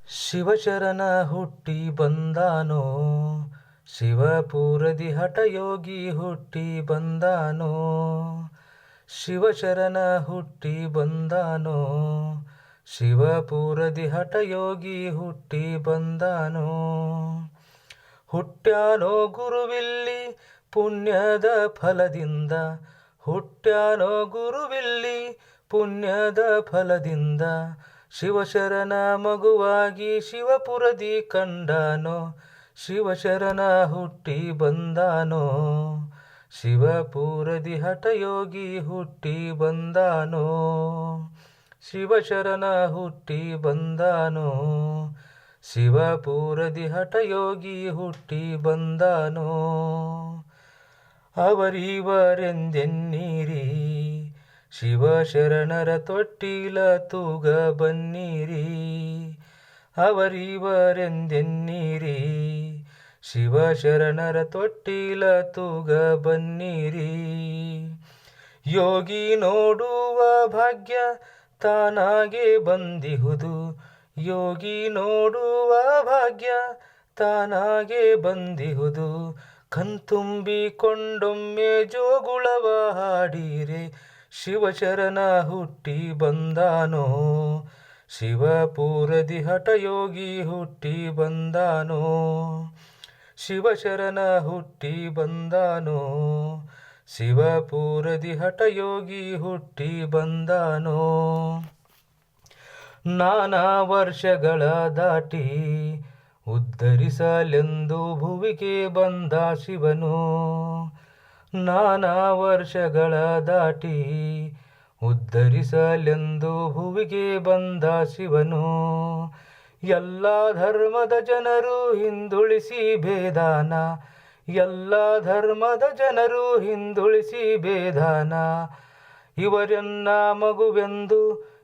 ಶಿವಶರಣ ಹುಟ್ಟಿ ಬಂದಾನೋ, ಶಿವಪುರದಿ ಹಠಯೋಗಿ ಹುಟ್ಟಿ ಬಂದಾನೋ. ಶಿವಶರಣ ಹುಟ್ಟಿ ಬಂದಾನೋ, ಶಿವಪುರದಿ ಹಠಯೋಗಿ ಹುಟ್ಟಿ ಬಂದಾನೋ. ಹುಟ್ಟ್ಯಾನೋ ಗುರುವಿಲ್ಲಿ ಪುಣ್ಯದ ಫಲದಿಂದ, ಹುಟ್ಟ್ಯಾನೋ ಗುರುವಿಲ್ಲಿ ಪುಣ್ಯದ ಫಲದಿಂದ. ಶಿವಶರಣ ಮಗುವಾಗಿ ಶಿವಪುರದಿ ಕಂಡಾನೋ, ಶಿವಶರಣ ಹುಟ್ಟಿ ಬಂದಾನೋ. ಶಿವಪುರದಿ ಹಠಯೋಗಿ ಹುಟ್ಟಿ ಬಂದಾನೋ, ಶಿವಶರಣ ಹುಟ್ಟಿ ಬಂದಾನೋ. ಶಿವಪುರದಿ ಹಠಯೋಗಿ ಹುಟ್ಟಿ ಬಂದಾನೋ. ಅವರಿವರೆಂದೆನ್ನೀರಿ ಶಿವಶರಣರ ತೊಟ್ಟಿಲ ತೂಗ ಬನ್ನಿರಿ. ಅವರಿವರೆಂದೆನ್ನೀರಿ ಶಿವಶರಣರ ತೊಟ್ಟಿಲ ತೂಗ ಬನ್ನಿರಿ. ಯೋಗಿ ನೋಡುವ ಭಾಗ್ಯ ತಾನಾಗೆ ಬಂದಿಹುದು, ಯೋಗಿ ನೋಡುವ ಭಾಗ್ಯ ತಾನಾಗೆ ಬಂದಿಹುದು. ಕಣ್ತುಂಬಿಕೊಂಡೊಮ್ಮೆ ಜೋಗುಳವ ಹಾಡಿರೆ, ಶಿವಶರಣ ಹುಟ್ಟಿ ಬಂದಾನೋ. ಶಿವಪುರದಿ ಹಠಯೋಗಿ ಹುಟ್ಟಿ ಬಂದಾನೋ, ಶಿವಶರಣ ಹುಟ್ಟಿ ಬಂದಾನೋ. ಶಿವಪುರದಿ ಹಠಯೋಗಿ ಹುಟ್ಟಿ ಬಂದಾನೋ. ನಾನಾ ವರ್ಷಗಳ ದಾಟಿ ಉದ್ಧರಿಸಲೆಂದು ಭುವಿಗೆ ಬಂದ ಶಿವನು, ನಾನಾ ವರ್ಷಗಳ ದಾಟಿ ಉದ್ಧರಿಸಲೆಂದು ಭುವಿಗೆ ಬಂದ ಶಿವನು. ಎಲ್ಲ ಧರ್ಮದ ಜನರು ಹಿಂದುಳಿಸಿ ಭೇದಾನ, ಎಲ್ಲ ಧರ್ಮದ ಜನರು ಹಿಂದುಳಿಸಿ ಭೇದಾನ. ಇವರೆನ್ನ ಮಗುವೆಂದು,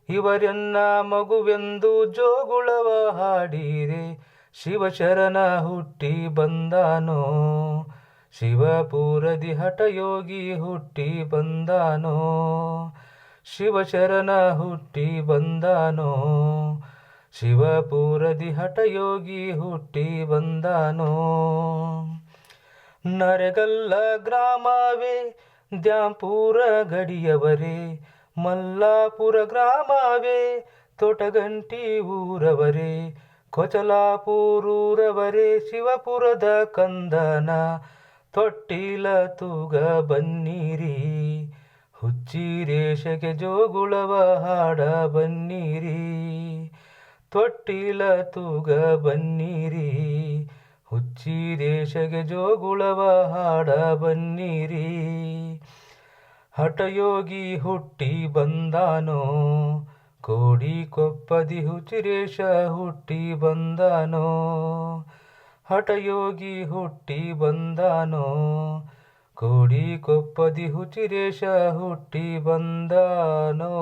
ಇವರೆನ್ನ ಮಗುವೆಂದು ಜೋಗುಳವ ಹಾಡಿರೆ, ಶಿವಶರಣ ಹುಟ್ಟಿ ಬಂದಾನೋ. ಶಿವಪುರದಿ ಹಠಯೋಗಿ ಹುಟ್ಟಿ ಬಂದಾನೋ, ಶಿವಶರಣ ಹುಟ್ಟಿ ಬಂದಾನೋ. ಶಿವಪುರದಿ ಹಠಯೋಗಿ ಹುಟ್ಟಿ ಬಂದಾನೋ. ನರೆಗಲ್ಲ ಗ್ರಾಮವೇ ದ್ಯಾಂಪುರ ಗಡಿಯವರೇ, ಮಲ್ಲಾಪುರ ಗ್ರಾಮವೇ ತೋಟಗಂಟಿ ಊರವರೇ. ಕೊಚಲಾಪುರೂರವರೇ ಶಿವಪುರದ ಕಂದನ ತೊಟ್ಟಿಲ ತೂಗ ಬನ್ನಿರಿ. ಹುಚ್ಚಿರೇಷಗೆ ಜೋಗುಳವ ಹಾಡ ಬನ್ನಿರಿ, ತೊಟ್ಟಿಲ ತೂಗ ಬನ್ನಿರಿ. ಹುಚ್ಚಿರೇಷಗೆ ಜೋಗುಳವ ಹಾಡ ಬನ್ನಿರಿ. ಹಠಯೋಗಿ ಹುಟ್ಟಿ ಬಂದಾನೋ, ಕೋಡಿಕೊಪ್ಪದಿ ಹುಚ್ಚಿರೇಷ ಹುಟ್ಟಿ ಬಂದಾನೋ. ಹಠಯೋಗಿ ಹುಟ್ಟಿ ಬಂದಾನೋ, ಕೋಡಿಕೊಪ್ಪದಿ ಹುಚ್ಚಿರೇಷ ಹುಟ್ಟಿ ಬಂದಾನೋ.